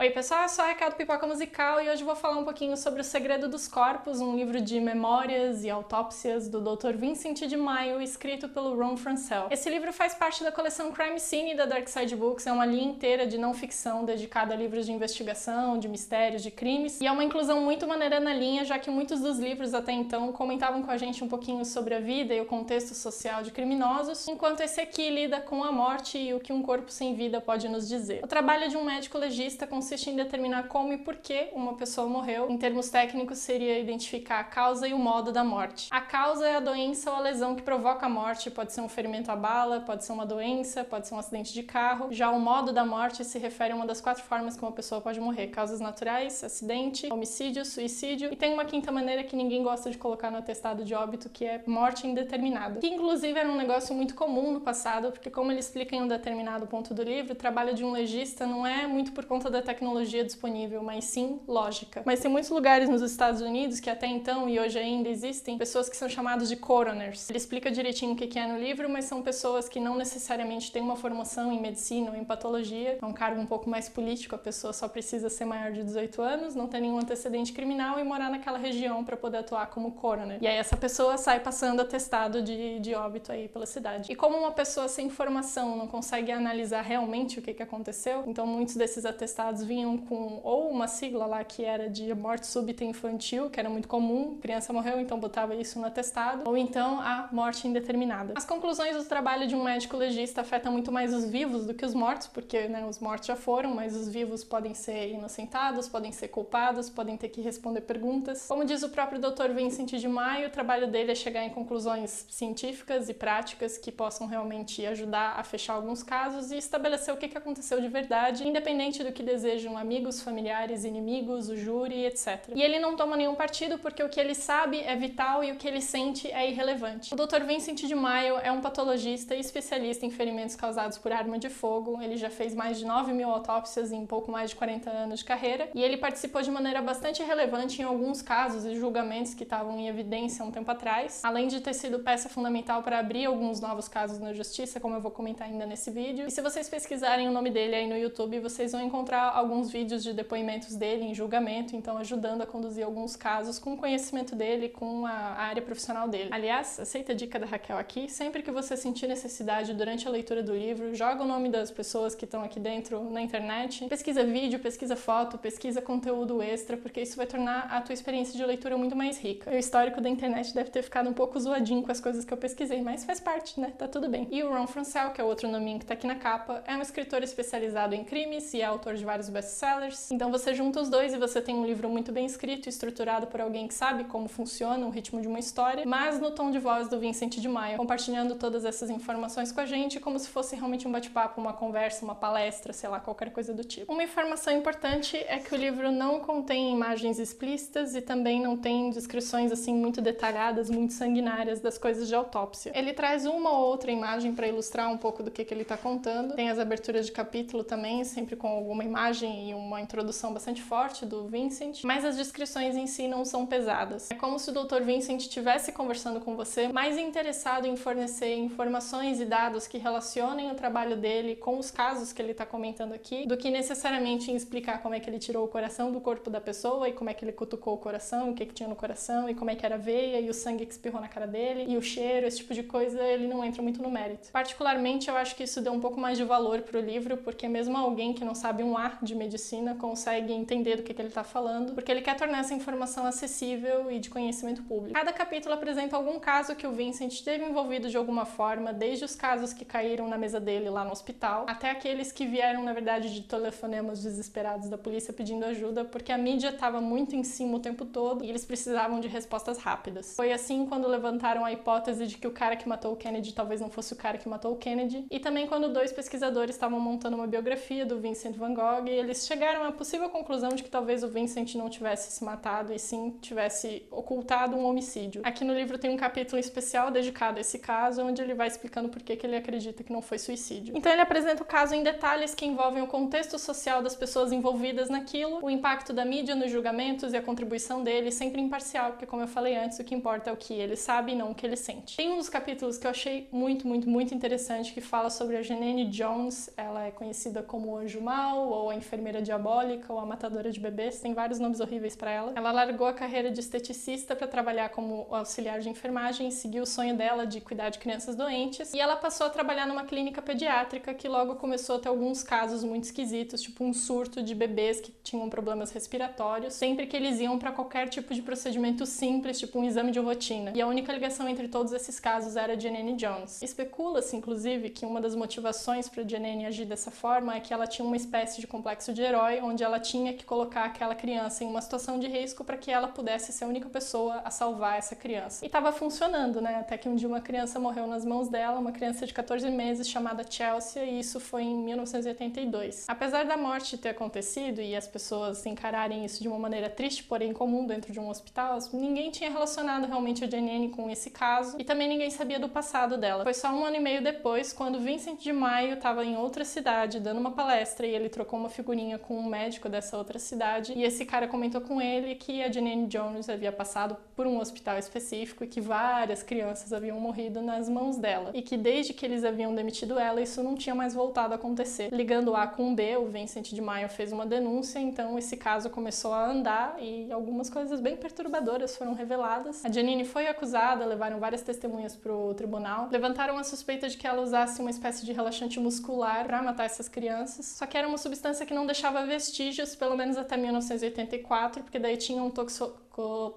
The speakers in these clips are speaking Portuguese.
Oi pessoal, eu sou a Raquel do Pipoca Musical e hoje vou falar um pouquinho sobre O Segredo dos Corpos, um livro de memórias e autópsias do Dr. Vincent de Maio, escrito pelo Ron Franscell. Esse livro faz parte da coleção Crime Scene da Dark Side Books, é uma linha inteira de não ficção dedicada a livros de investigação, de mistérios, de crimes, e é uma inclusão muito maneira na linha, já que muitos dos livros até então comentavam com a gente um pouquinho sobre a vida e o contexto social de criminosos, enquanto esse aqui lida com a morte e o que um corpo sem vida pode nos dizer. O trabalho de um médico legista consiste em determinar como e por que uma pessoa morreu. Em termos técnicos, seria identificar a causa e o modo da morte. A causa é a doença ou a lesão que provoca a morte, pode ser um ferimento à bala, pode ser uma doença, pode ser um acidente de carro. Já o modo da morte se refere a uma das 4 formas que uma pessoa pode morrer: causas naturais, acidente, homicídio, suicídio, e tem uma quinta maneira que ninguém gosta de colocar no atestado de óbito, que é morte indeterminada. Que inclusive era um negócio muito comum no passado, porque como ele explica em um determinado ponto do livro, o trabalho de um legista não é muito por conta da tecnologia disponível, mas sim lógica. Mas tem muitos lugares nos Estados Unidos que até então e hoje ainda existem pessoas que são chamadas de coroners. Ele explica direitinho o que é no livro, mas são pessoas que não necessariamente têm uma formação em medicina ou em patologia. É um cargo um pouco mais político, a pessoa só precisa ser maior de 18 anos, não ter nenhum antecedente criminal e morar naquela região para poder atuar como coroner. E aí essa pessoa sai passando atestado de óbito aí pela cidade. E como uma pessoa sem formação não consegue analisar realmente o que aconteceu, então muitos desses atestados vinham com ou uma sigla lá que era de morte súbita infantil, que era muito comum, criança morreu, então botava isso no atestado, ou então a morte indeterminada. As conclusões do trabalho de um médico legista afetam muito mais os vivos do que os mortos, porque os mortos já foram, mas os vivos podem ser inocentados, podem ser culpados, podem ter que responder perguntas. Como diz o próprio Dr. Vincent de Maio, o trabalho dele é chegar em conclusões científicas e práticas que possam realmente ajudar a fechar alguns casos e estabelecer o que aconteceu de verdade, independente do que desejam amigos, familiares, inimigos, o júri, etc. E ele não toma nenhum partido porque o que ele sabe é vital e o que ele sente é irrelevante. O Dr. Vincent de Maio é um patologista e especialista em ferimentos causados por arma de fogo. Ele já fez mais de 9.000 autópsias em pouco mais de 40 anos de carreira e ele participou de maneira bastante relevante em alguns casos e julgamentos que estavam em evidência há um tempo atrás, além de ter sido peça fundamental para abrir alguns novos casos na justiça, como eu vou comentar ainda nesse vídeo. E se vocês pesquisarem o nome dele aí no YouTube, vocês vão encontrar alguns vídeos de depoimentos dele em julgamento, então ajudando a conduzir alguns casos com o conhecimento dele, com a área profissional dele. Aliás, aceita a dica da Raquel aqui, sempre que você sentir necessidade durante a leitura do livro, joga o nome das pessoas que estão aqui dentro na internet, pesquisa vídeo, pesquisa foto, pesquisa conteúdo extra, porque isso vai tornar a tua experiência de leitura muito mais rica. O histórico da internet deve ter ficado um pouco zoadinho com as coisas que eu pesquisei, mas faz parte, né? Tá tudo bem. E o Ron Franscell, que é outro nominho que tá aqui na capa, é um escritor especializado em crimes e é autor de vários best-sellers. Então você junta os dois e você tem um livro muito bem escrito e estruturado por alguém que sabe como funciona o ritmo de uma história, mas no tom de voz do Vincent de Maio, compartilhando todas essas informações com a gente como se fosse realmente um bate-papo, uma conversa, uma palestra, sei lá, qualquer coisa do tipo. Uma informação importante é que o livro não contém imagens explícitas e também não tem descrições assim muito detalhadas, muito sanguinárias das coisas de autópsia. Ele traz uma ou outra imagem para ilustrar um pouco do que ele está contando. Tem as aberturas de capítulo também, sempre com alguma imagem e uma introdução bastante forte do Vincent, mas as descrições em si não são pesadas. É como se o Dr. Vincent estivesse conversando com você, mais interessado em fornecer informações e dados que relacionem o trabalho dele com os casos que ele está comentando aqui, do que necessariamente em explicar como é que ele tirou o coração do corpo da pessoa e como é que ele cutucou o coração, o que tinha no coração e como é que era a veia e o sangue que espirrou na cara dele e o cheiro, esse tipo de coisa, ele não entra muito no mérito. Particularmente, eu acho que isso deu um pouco mais de valor pro livro, porque mesmo alguém que não sabe um ar de medicina consegue entender do que ele está falando, porque ele quer tornar essa informação acessível e de conhecimento público. Cada capítulo apresenta algum caso que o Vincent esteve envolvido de alguma forma, desde os casos que caíram na mesa dele lá no hospital, até aqueles que vieram, na verdade, de telefonemas desesperados da polícia pedindo ajuda, porque a mídia estava muito em cima o tempo todo e eles precisavam de respostas rápidas. Foi assim quando levantaram a hipótese de que o cara que matou o Kennedy talvez não fosse o cara que matou o Kennedy, e também quando 2 pesquisadores estavam montando uma biografia do Vincent van Gogh, e eles chegaram à possível conclusão de que talvez o Vincent não tivesse se matado e sim tivesse ocultado um homicídio. Aqui no livro tem um capítulo especial dedicado a esse caso, onde ele vai explicando por que ele acredita que não foi suicídio. Então ele apresenta o caso em detalhes que envolvem o contexto social das pessoas envolvidas naquilo, o impacto da mídia nos julgamentos e a contribuição dele, sempre imparcial, porque como eu falei antes, o que importa é o que ele sabe e não o que ele sente. Tem um dos capítulos que eu achei muito interessante, que fala sobre a Janine Jones. Ela é conhecida como o Anjo Mal ou a enfermeira diabólica ou a matadora de bebês, tem vários nomes horríveis para ela. Ela largou a carreira de esteticista para trabalhar como auxiliar de enfermagem e seguiu o sonho dela de cuidar de crianças doentes. E ela passou a trabalhar numa clínica pediátrica que logo começou a ter alguns casos muito esquisitos, tipo um surto de bebês que tinham problemas respiratórios, sempre que eles iam para qualquer tipo de procedimento simples, tipo um exame de rotina. E a única ligação entre todos esses casos era a Janine Jones. Especula-se, inclusive, que uma das motivações para Janine agir dessa forma é que ela tinha uma espécie de complexo de herói, onde ela tinha que colocar aquela criança em uma situação de risco para que ela pudesse ser a única pessoa a salvar essa criança. E estava funcionando, né? Até que um dia uma criança morreu nas mãos dela, uma criança de 14 meses chamada Chelsea, e isso foi em 1982. Apesar da morte ter acontecido e as pessoas encararem isso de uma maneira triste, porém comum dentro de um hospital, ninguém tinha relacionado realmente a Janine com esse caso e também ninguém sabia do passado dela. Foi só 1 ano e meio depois, quando Vincent de Maio estava em outra cidade dando uma palestra e ele trocou uma figurinha com um médico dessa outra cidade e esse cara comentou com ele que a Janine Jones havia passado por um hospital específico e que várias crianças haviam morrido nas mãos dela e que desde que eles haviam demitido ela, isso não tinha mais voltado a acontecer. Ligando A com B, o Vincent de Maio fez uma denúncia, então esse caso começou a andar e algumas coisas bem perturbadoras foram reveladas. A Janine foi acusada, levaram várias testemunhas pro tribunal, levantaram a suspeita de que ela usasse uma espécie de relaxante muscular para matar essas crianças, só que era uma substância que não deixava vestígios, pelo menos até 1984, porque daí tinha um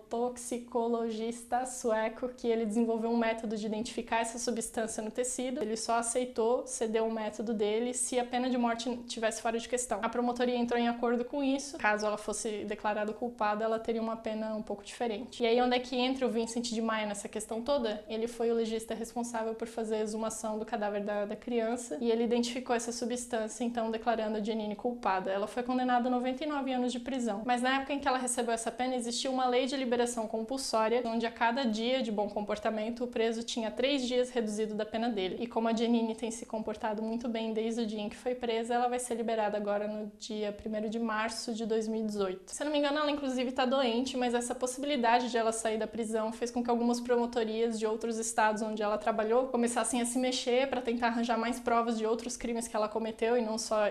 toxicologista sueco que ele desenvolveu um método de identificar essa substância no tecido. Ele só aceitou ceder o método dele se a pena de morte estivesse fora de questão. A promotoria entrou em acordo com isso. Caso ela fosse declarada culpada, ela teria uma pena um pouco diferente. E aí onde é que entra o Vincent de Maio nessa questão toda? Ele foi o legista responsável por fazer a exumação do cadáver da criança e ele identificou essa substância, então declarando a Janine culpada. Ela foi condenada a 99 anos de prisão. Mas na época em que ela recebeu essa pena, existia uma lei de liberação compulsória, onde a cada dia de bom comportamento o preso tinha 3 dias reduzido da pena dele. E como a Janine tem se comportado muito bem desde o dia em que foi presa, ela vai ser liberada agora no dia 1º de março de 2018. Se eu não me engano, ela inclusive está doente, mas essa possibilidade de ela sair da prisão fez com que algumas promotorias de outros estados onde ela trabalhou começassem a se mexer para tentar arranjar mais provas de outros crimes que ela cometeu e não só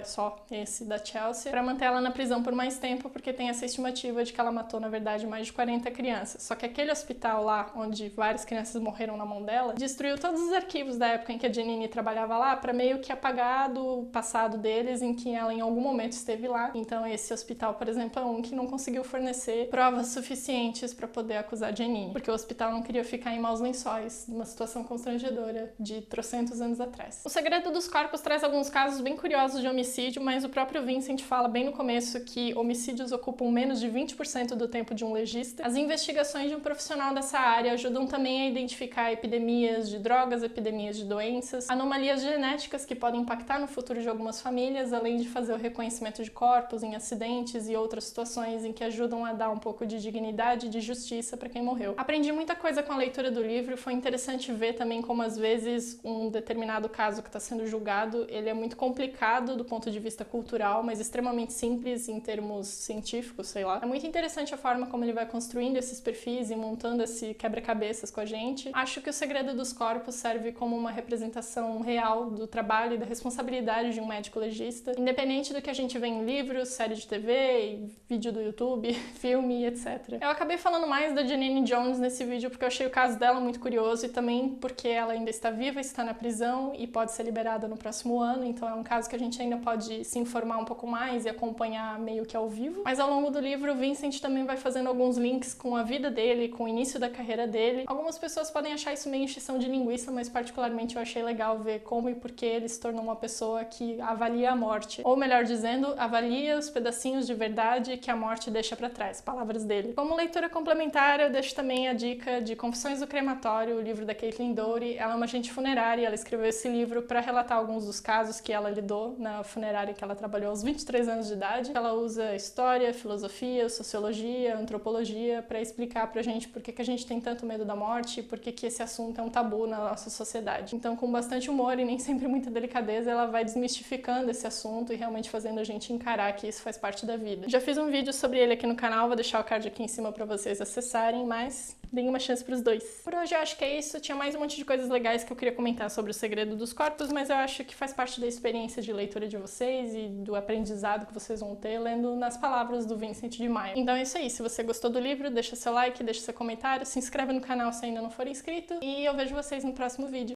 esse da Chelsea, para manter ela na prisão por mais tempo, porque tem essa estimativa de que ela matou, na verdade, mais de 40 crianças. Só que aquele hospital lá, onde várias crianças morreram na mão dela, destruiu todos os arquivos da época em que a Janine trabalhava lá para meio que apagar do passado deles em que ela em algum momento esteve lá. Então esse hospital, por exemplo, é um que não conseguiu fornecer provas suficientes para poder acusar a Janine, porque o hospital não queria ficar em maus lençóis, numa situação constrangedora de trocentos anos atrás. O Segredo dos Corpos traz alguns casos bem curiosos de homicídio, mas o próprio Vincent fala bem no começo que homicídios ocupam menos de 20% do tempo de um legista. As investigações de um profissional dessa área ajudam também a identificar epidemias de drogas, epidemias de doenças, anomalias genéticas que podem impactar no futuro de algumas famílias, além de fazer o reconhecimento de corpos em acidentes e outras situações em que ajudam a dar um pouco de dignidade e de justiça para quem morreu. Aprendi muita coisa com a leitura do livro e foi interessante ver também como às vezes um determinado caso que está sendo julgado, ele é muito complicado do ponto de vista cultural, mas extremamente simples em termos científicos, sei lá. É muito interessante a forma como ele vai construindo esses perfis e montando esse quebra-cabeças com a gente. Acho que O Segredo dos Corpos serve como uma representação real do trabalho e da responsabilidade de um médico legista, independente do que a gente vê em livros, série de TV, vídeo do YouTube, filme, etc. Eu acabei falando mais da Janine Jones nesse vídeo porque eu achei o caso dela muito curioso e também porque ela ainda está viva, está na prisão e pode ser liberada no próximo ano, então é um caso que a gente ainda pode se informar um pouco mais e acompanhar meio que ao vivo. Mas ao longo do livro, o Vincent também vai fazendo alguns links com a vida dele, com o início da carreira dele. Algumas pessoas podem achar isso meio encheção de linguiça, mas particularmente eu achei legal ver como e por que ele se tornou uma pessoa que avalia a morte. Ou melhor dizendo, avalia os pedacinhos de verdade que a morte deixa pra trás. Palavras dele. Como leitura complementar, eu deixo também a dica de Confissões do Crematório, o livro da Caitlin Doughty. Ela é uma agente funerária e ela escreveu esse livro para relatar alguns dos casos que ela lidou na funerária que ela trabalhou aos 23 anos de idade. Ela usa história, filosofia, sociologia, antropologia para explicar pra gente por que a gente tem tanto medo da morte e por que esse assunto é um tabu na nossa sociedade. Então, com bastante humor e nem sempre muita delicadeza, ela vai desmistificando esse assunto e realmente fazendo a gente encarar que isso faz parte da vida. Já fiz um vídeo sobre ele aqui no canal, vou deixar o card aqui em cima para vocês acessarem, mas Deem uma chance pros dois. Por hoje eu acho que é isso. Tinha mais um monte de coisas legais que eu queria comentar sobre O Segredo dos Corpos, mas eu acho que faz parte da experiência de leitura de vocês e do aprendizado que vocês vão ter lendo nas palavras do Vincent de Maio. Então é isso aí. Se você gostou do livro, deixa seu like, deixa seu comentário, se inscreve no canal se ainda não for inscrito e eu vejo vocês no próximo vídeo.